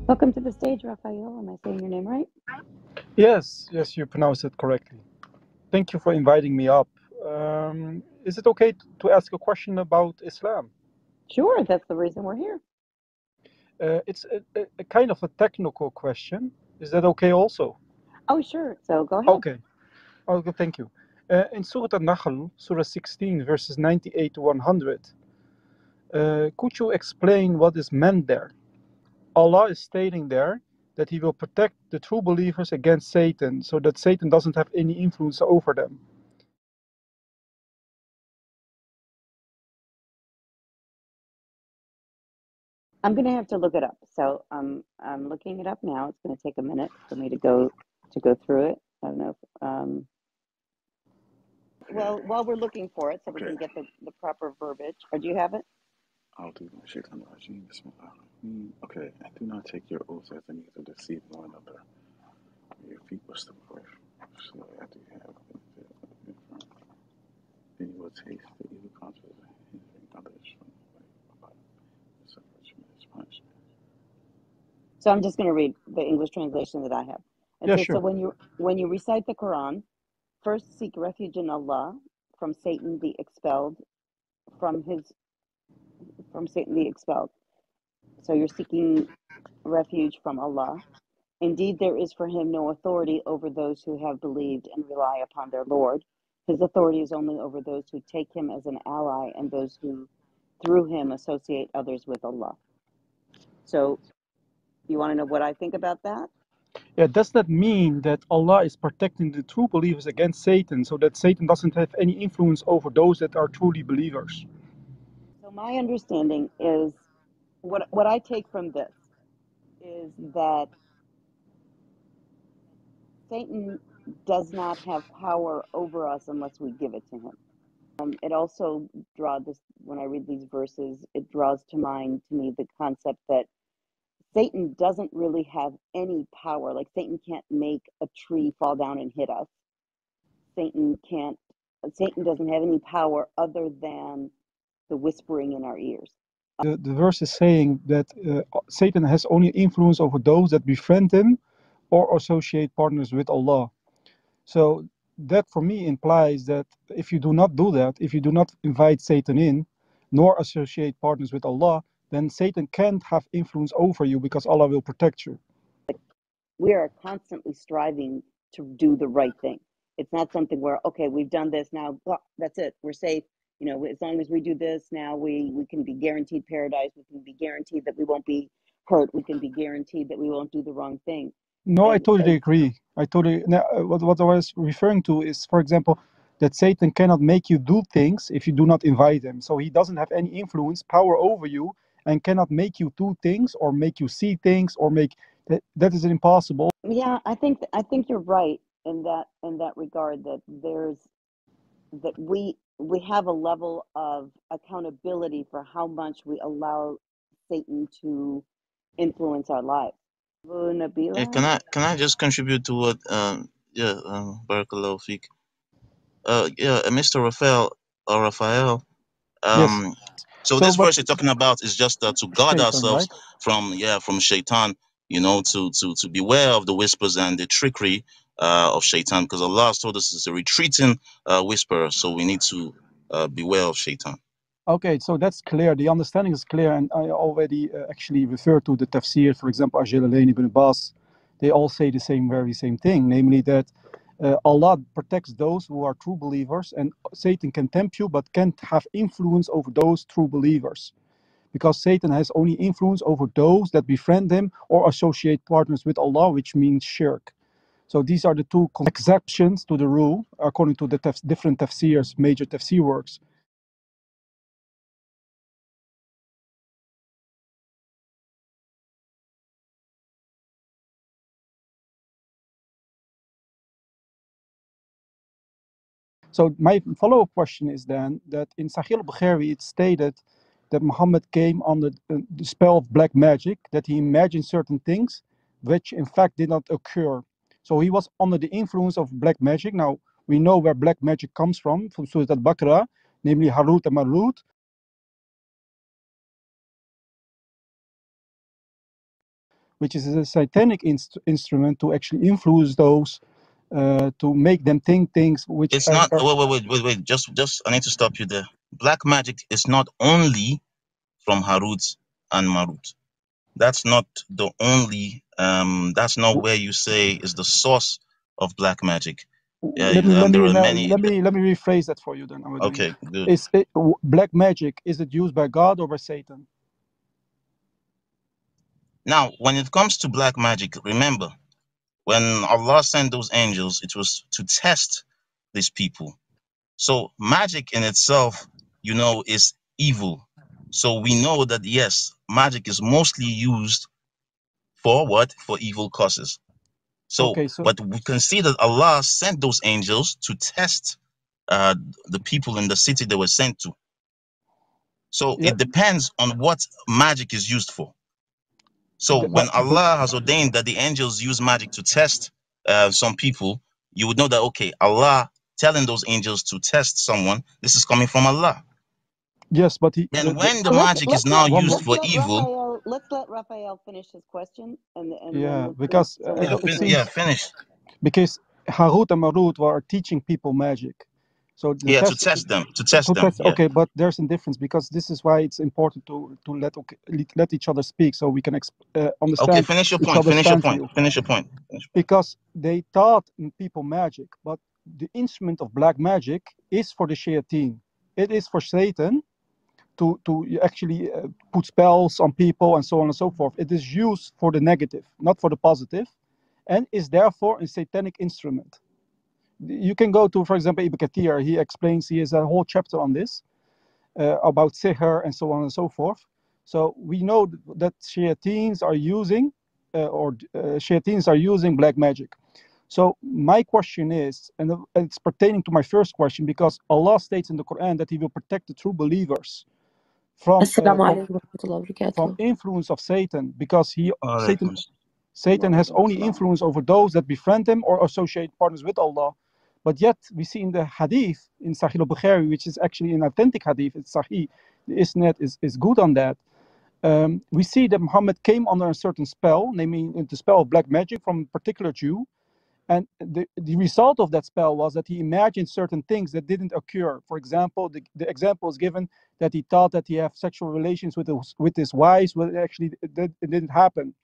Welcome to the stage, Rafael. Am I saying your name right? Yes, yes, you pronounced it correctly. Thank you for inviting me up. Is it okay to ask a question about Islam? Sure, that's the reason we're here. It's a kind of a technical question. Is that okay also? Oh, sure. So go ahead. Okay, okay, thank you. In Surah An-Nahl, Surah 16, verses 98 to 100, could you explain what is meant there? Allah is stating there that He will protect the true believers against Satan, so that Satan doesn't have any influence over them. I'm going to have to look it up. So I'm looking it up now. It's going to take a minute for me to go through it. I don't know if, well, while we're looking for it, so we can get the proper verbiage. Or do you have it? I'll do Shaitan Rajim. Okay, and do not take your oaths as a means of deceiving one another. Your feet were still away. So after you have benefit from, then you will taste the evil consequences of hindering others from the way of life. And suffer tremendous punishment. So I'm just going to read the English translation that I have. It Yeah, says, sure. so when you recite the Quran, first seek refuge in Allah from Satan the expelled, from Satan the expelled. So you're seeking refuge from Allah. Indeed, there is for him no authority over those who have believed and rely upon their Lord. His authority is only over those who take him as an ally and those who, through him, associate others with Allah. So, you want to know what I think about that? Yeah, does that mean that Allah is protecting the true believers against Satan, so that Satan doesn't have any influence over those that are truly believers? So, my understanding is what I take from this is that Satan does not have power over us unless we give it to him. It also draws this, when I read these verses, it draws to mind to me the concept that Satan doesn't really have any power. Like Satan can't make a tree fall down and hit us. Satan doesn't have any power other than the whispering in our ears. The verse is saying that Satan has only influence over those that befriend him or associate partners with Allah. So that for me implies that if you do not do that, if you do not invite Satan in, nor associate partners with Allah, then Satan can't have influence over you because Allah will protect you. We are constantly striving to do the right thing. It's not something where, okay, we've done this now, well, that's it, we're safe. You know, as long as we do this now, we can be guaranteed paradise. We can be guaranteed that we won't be hurt. We can be guaranteed that we won't do the wrong thing. No, I And totally agree. What I was referring to is, for example, that Satan cannot make you do things if you do not invite him. So he doesn't have any influence, power over you, and cannot make you do things or make you see things or make that. That is impossible. yeah, I think you're right in that regard, that we have a level of accountability for how much we allow Satan to influence our lives. Yeah, Nabila? can I just contribute to what Barakallahu Fik. Mr. Rafael. Yes. So So, this but verse you're talking about is just to guard Shaitan, ourselves right? from Shaitan, to beware of the whispers and the trickery of Shaitan, because Allah has told us it's a retreating whisper, so we need to beware of Shaitan. Okay, so that's clear. The understanding is clear, and I already actually referred to the tafsir. For example, Jalalain ibn Abbas, they all say the very same thing, namely that Allah protects those who are true believers, and Satan can tempt you, but can't have influence over those true believers, because Satan has only influence over those that befriend him or associate partners with Allah, which means shirk. So these are the two exceptions to the rule, according to the different tafsirs, major tafsir works. So my follow-up question is then that in Sahih al-Bukhari it's stated that Muhammad came under the spell of black magic, that he imagined certain things which in fact did not occur. So he was under the influence of black magic. Now we know where black magic comes from Surah al-Baqarah, namely Harut and Marut. which is a satanic instrument to actually influence those, to make them think things which It's not. Wait. Just, I need to stop you there. Black magic is not only from Harut and Marut. That's not the only. That's not where you say is the source of black magic. let me There are many. let me rephrase that for you then. Okay, good. Is it, black magic, is it used by God or by Satan? Now, when it comes to black magic, remember, when Allah sent those angels, it was to test these people. So magic in itself, is evil. So we know that, yes, magic is mostly used for what? For evil causes. So, Okay, so but we can see that Allah sent those angels to test the people in the city they were sent to. So yeah, it depends on what magic is used for. So when Allah has ordained that the angels use magic to test some people, you would know that, okay, Allah telling those angels to test someone, this is coming from Allah. yes, but Then when the magic is now used for evil, let's let Rafael finish his question, and yeah, then because finish. Because Harut and Marut were teaching people magic. So the to test them. Yeah. Okay, but there's a difference, because this is why it's important to let each other speak, so we can understand. Okay, finish your point. Finish your point. Because they taught people magic, but the instrument of black magic is for the shayateen. It is for Satan to actually put spells on people and so on and so forth. It is used for the negative, not for the positive, and is therefore a satanic instrument. You can go to, for example, Ibn Kathir. He explains, he has a whole chapter on this, about sihr and so on and so forth. So we know that shayateens are using black magic. So my question is, and it's pertaining to my first question, because Allah states in the Quran that He will protect the true believers from influence of Satan, because Satan has only influence over those that befriend him or associate partners with Allah. But yet we see in the hadith in Sahih al-Bukhari, which is actually an authentic hadith, it's Sahih, the isnad is good on that. We see that Muhammad came under a certain spell, namely the spell of black magic from a particular Jew. And the result of that spell was that he imagined certain things that didn't occur. For example, the example is given that he thought that he had sexual relations with his wives, but actually it didn't happen.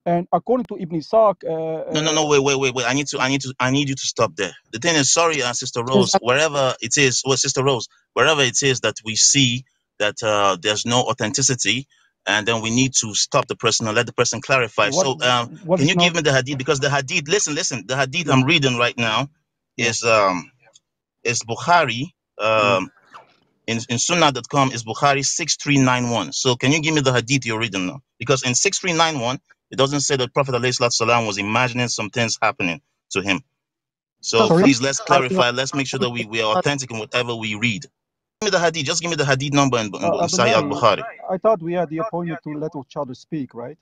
And according to Ibn Ishaq, no, wait. I need you to stop there. The thing is, sorry, Sister Rose, wherever it is, Sister Rose, wherever it is that we see that there's no authenticity, and then we need to stop the person and let the person clarify. Can you give me the hadith? Because the hadith, listen, the hadith I'm reading right now is Bukhari. In Sunnah.com is Bukhari 6391. So can you give me the hadith you're reading now? Because in 6391, it doesn't say that Prophet _salam was imagining some things happening to him. So please, let's clarify. Let's make sure that we are authentic in whatever we read. Give me the hadith. Just give me the hadith number in Sahih al-Bukhari. I thought we had the appointment to let each other speak, right?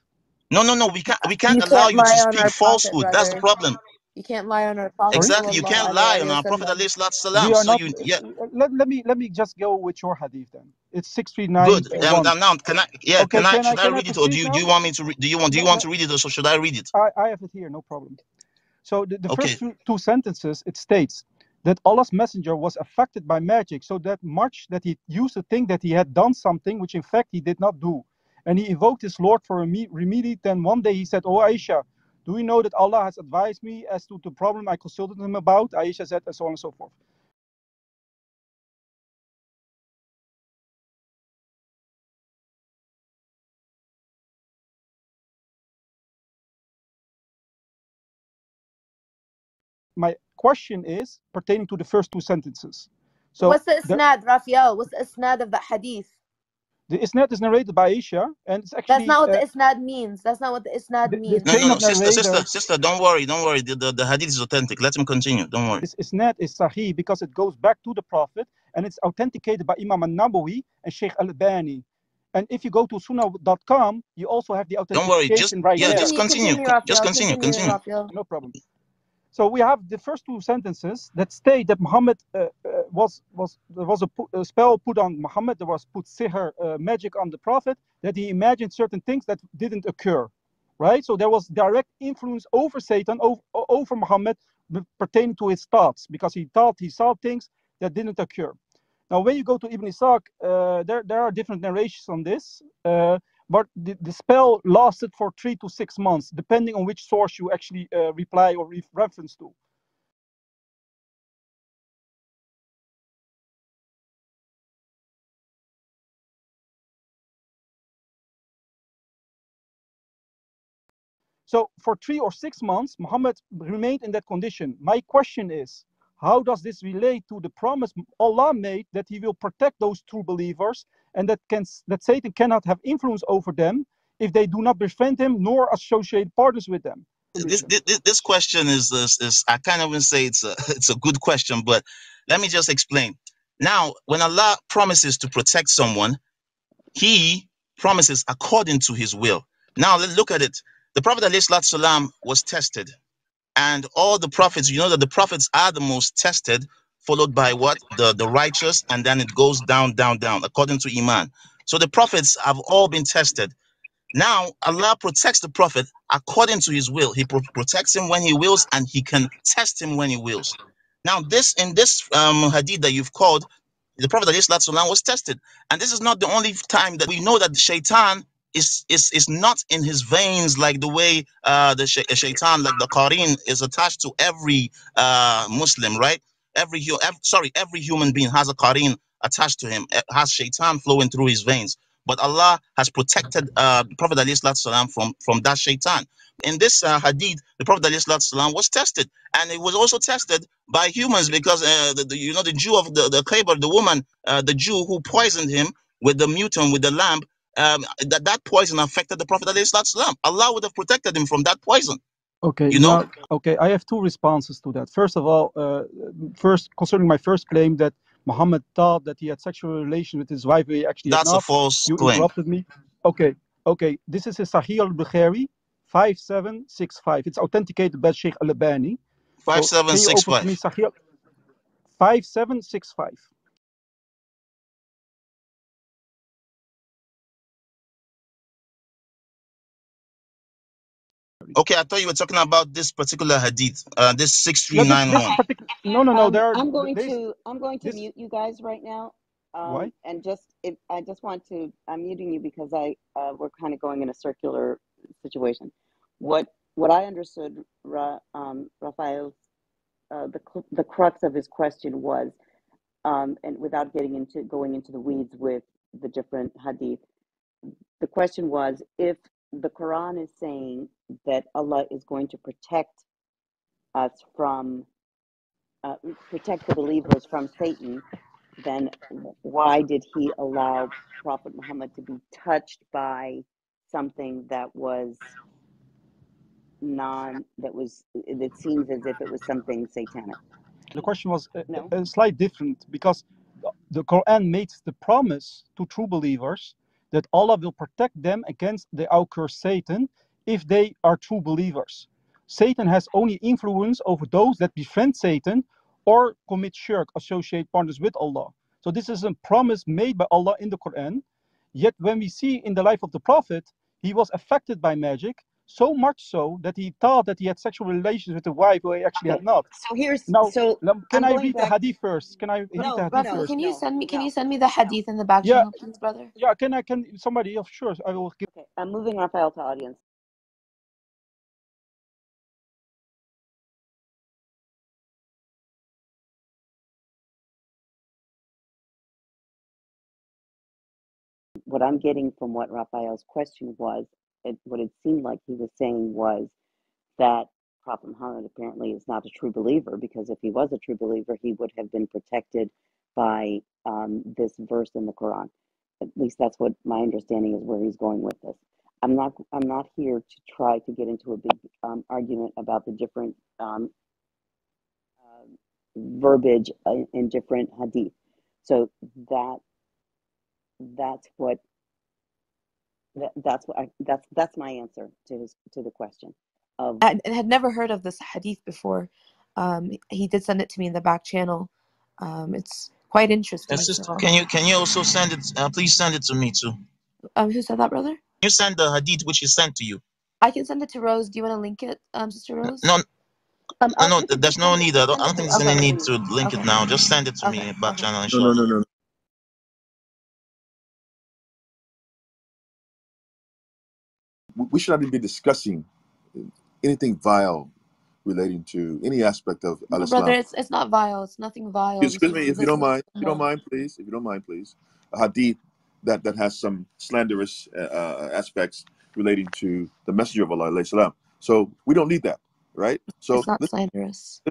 No. We can't allow you to speak falsehood. That's the problem. You can't lie on our Prophet. Exactly, you can't lie on our Prophet _salam. We are not. Let me just go with your hadith then. It's 639. Good. Now, can I? Yeah. Okay, should I read it, or do you want me to? Do you want to read it, or should I read it? I have it here. No problem. So the first two sentences, it states that Allah's messenger was affected by magic, so that much that he used to think that he had done something which in fact he did not do, and he invoked his Lord for a remedy. Then one day he said, "Oh Aisha, do you know that Allah has advised me as to the problem I consulted him about?" Aisha said, and so on and so forth. My question is pertaining to the first two sentences. So what's the isnad, Rafael? What's the isnad of that hadith? The isnad is narrated by Aisha, and it's actually... That's not what the isnad means. That's not what the isnad means. No, sister, don't worry. The hadith is authentic. Let him continue. Don't worry. This isnad is sahih because it goes back to the Prophet, and it's authenticated by Imam al-Nawawi and Sheikh al-Albani. And if you go to sunnah.com, you also have the Don't worry. Just authentication right there. just continue. Just continue. Continue. Raphael. No problem. So we have the first two sentences that state that Muhammad there was a spell put on Muhammad. There was put sihr, magic on the prophet, that he imagined certain things that didn't occur, right? So there was direct influence over Satan, over Muhammad, pertaining to his thoughts, because he thought he saw things that didn't occur. Now, when you go to Ibn Ishaq, there are different narrations on this. But the spell lasted for 3 to 6 months, depending on which source you actually reply or reference to. So for 3 or 6 months, Muhammad remained in that condition. My question is, how does this relate to the promise Allah made that He will protect those true believers, and that Satan cannot have influence over them if they do not befriend him nor associate partners with them? This question is I can't even say it's a it's a good question, but let me just explain. Now, when Allah promises to protect someone, He promises according to His will. Now, let's look at it. The Prophet ﷺ was tested, and all the prophets, you know that the prophets are the most tested, followed by what? The righteous, and then it goes down, down, down, according to Iman. So the prophets have all been tested. Now, Allah protects the prophet according to His will. He protects him when He wills, and He can test him when He wills. Now, in this hadith that you've called, the Prophet ﷺ was tested. And this is not the only time that we know that the shaitan is not in his veins, like the way the shaitan, like the qarin, is attached to every Muslim, right? Every human being has a qarin attached to him, has shaitan flowing through his veins. But Allah has protected Prophet ﷺ from that shaitan. In this hadith, the Prophet ﷺ was tested, and it was also tested by humans, because the Jew of the Khaybar, the woman, the Jew who poisoned him with the mutum, with the lamb, that poison affected the Prophet ﷺ. Allah would have protected him from that poison. Okay, okay, I have two responses to that. First of all, first concerning my first claim that Muhammad thought that he had sexual relations with his wife, he actually That's had not. A false you claim. Interrupted me. Okay, this is a Sahih al-Bukhari 5765. It's authenticated by Sheikh Al-Albani. 5765. So 5765. Okay, I thought you were talking about this particular hadith, this 6391. No. There are. I'm going to mute you guys right now. Why? And I'm muting you because we're kind of going in a circular situation. What I understood, Rafael, the crux of his question was, and without going into the weeds with the different hadith, the question was, if the Quran is saying that Allah is going to protect us from protect the believers from Satan, then why did He allow Prophet Muhammad to be touched by something that was it seems as if it was something satanic? The question was No? a slight different, because the Quran makes the promise to true believers that Allah will protect them against the accursed Satan if they are true believers. Satan has only influence over those that befriend Satan or commit shirk, associate partners with Allah. So this is a promise made by Allah in the Quran. Yet when we see in the life of the Prophet, he was affected by magic, so much so that he thought that he had sexual relations with a wife who he actually had not. So here's Now, can I read back... the hadith first? Can I read the hadith first? Can you send me the hadith in the back channel, please, brother? Yeah, can somebody? Yeah, sure, I will give. Okay, I'm moving Rafael to audience. What I'm getting from what Rafael's question was, what it seemed like he was saying was that Prophet Muhammad apparently is not a true believer, because if he was a true believer, he would have been protected by this verse in the Quran. At least that's what my understanding is, where he's going with this. I'm not here to try to get into a big argument about the different verbiage in different hadith. So that's what That's my answer to the question. I had never heard of this hadith before. He did send it to me in the back channel. It's quite interesting. Sister, So, can you also send it? Please send it to me too. who said that, brother? You send the hadith which he sent to you. I can send it to Rose. Do you want to link it, Sister Rose? No, you can there's just no send it. need. I don't Send it think to there's any okay. need to link it Okay. now. Just send it to me Okay. back Okay. channel, No, inshallah. no, no, no. We should not even be discussing anything vile relating to any aspect of No, Al-Islam. brother, it's not vile. It's nothing vile. Excuse me, if you don't mind, No. please, if you don't mind, please, a hadith that has some slanderous aspects relating to the Messenger of Allah, alayhi salam. So we don't need that, right? So It's not slanderous.